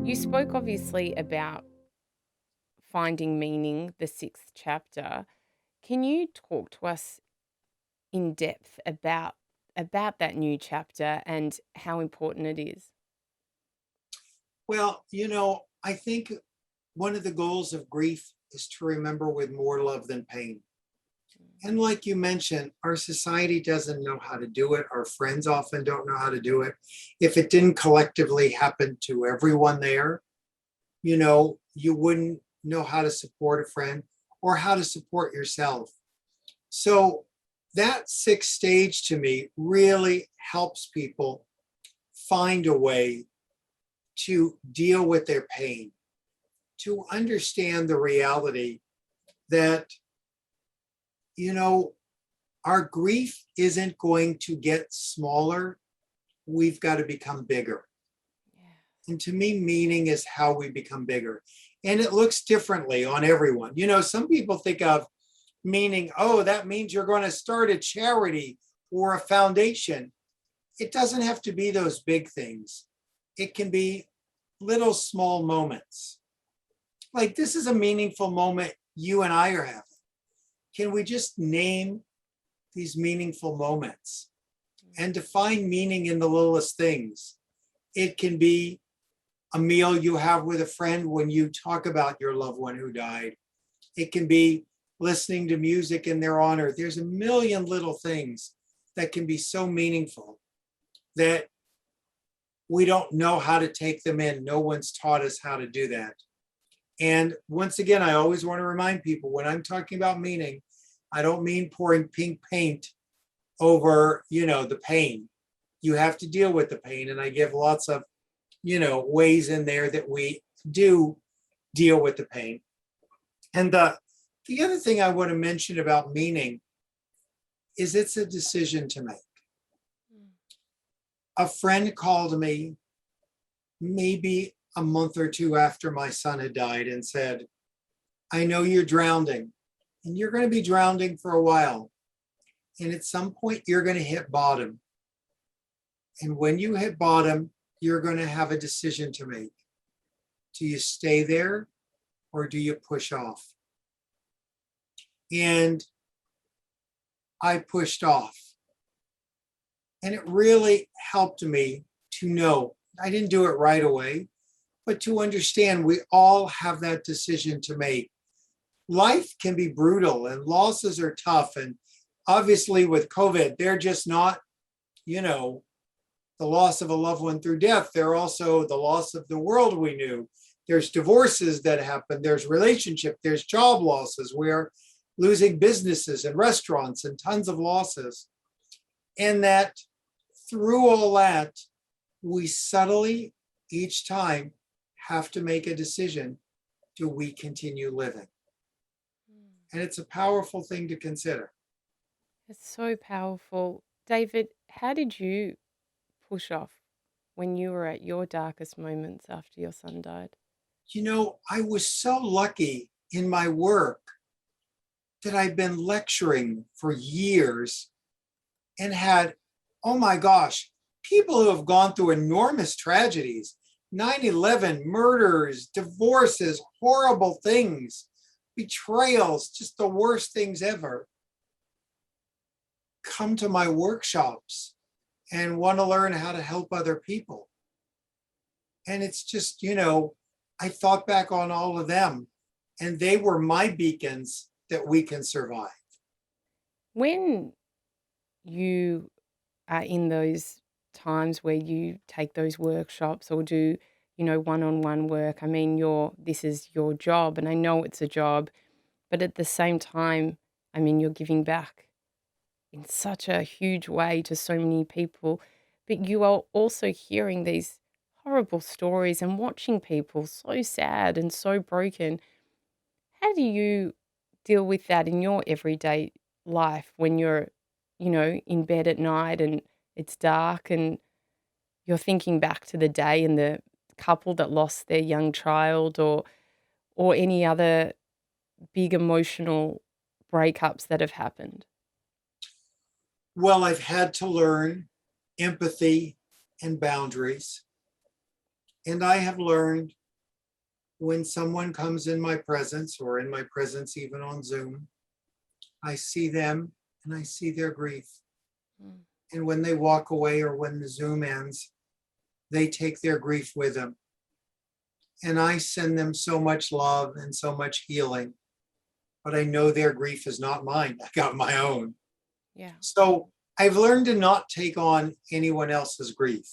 You spoke obviously about finding meaning, the sixth chapter. Can you talk to us in depth about that new chapter and how important it is? Well, I think one of the goals of grief is to remember with more love than pain. And like you mentioned, our society doesn't know how to do it. Our friends often don't know how to do it. If it didn't collectively happen to everyone there, you wouldn't know how to support a friend or how to support yourself. So that sixth stage to me really helps people find a way to deal with their pain, to understand the reality that, you know, our grief isn't going to get smaller. We've got to become bigger. Yeah. And to me, meaning is how we become bigger. And it looks differently on everyone. Some people think of meaning, oh, that means you're going to start a charity or a foundation. It doesn't have to be those big things, it can be little small moments. Like, this is a meaningful moment you and I are having. Can we just name these meaningful moments and define meaning in the littlest things? It can be a meal you have with a friend when you talk about your loved one who died. It can be listening to music in their honor. There's a million little things that can be so meaningful that we don't know how to take them in. No one's taught us how to do that. And once again, I always want to remind people, when I'm talking about meaning, I don't mean pouring pink paint over, the pain. You have to deal with the pain. And I give lots of, ways in there that we do deal with the pain. And the other thing I want to mention about meaning is it's a decision to make. A friend called me maybe a month or two after my son had died and said, I know you're drowning and you're going to be drowning for a while. And at some point, you're going to hit bottom. And when you hit bottom, you're going to have a decision to make. Do you stay there or do you push off? And I pushed off. And it really helped me to know, I didn't do it right away, but to understand we all have that decision to make. Life can be brutal and losses are tough. And obviously, with COVID, they're just not, the loss of a loved one through death. They're also the loss of the world we knew. There's divorces that happen. There's relationship. There's job losses. We're losing businesses and restaurants and tons of losses. And that through all that, we subtly, each time, have to make a decision. Do we continue living? And it's a powerful thing to consider. It's so powerful. David, how did you push off when you were at your darkest moments after your son died? I was so lucky in my work that I've been lecturing for years and had, oh my gosh, people who have gone through enormous tragedies, 9/11, murders, divorces, horrible things, betrayals, just the worst things ever, come to my workshops and want to learn how to help other people. And it's just, I thought back on all of them, and they were my beacons that we can survive. When you are in those times where you take those workshops or do, one-on-one work, I mean, this is your job, and I know it's a job, but at the same time, I mean, you're giving back in such a huge way to so many people, but you are also hearing these horrible stories and watching people so sad and so broken. How do you deal with that in your everyday life when you're, in bed at night and it's dark and you're thinking back to the day and the couple that lost their young child or any other big emotional breakups that have happened? Well, I've had to learn empathy and boundaries. And I have learned when someone comes in my presence or in my presence, even on Zoom, I see them and I see their grief. Mm. And when they walk away or when the Zoom ends, they take their grief with them. And I send them so much love and so much healing. But I know their grief is not mine. I got my own. Yeah. So I've learned to not take on anyone else's grief.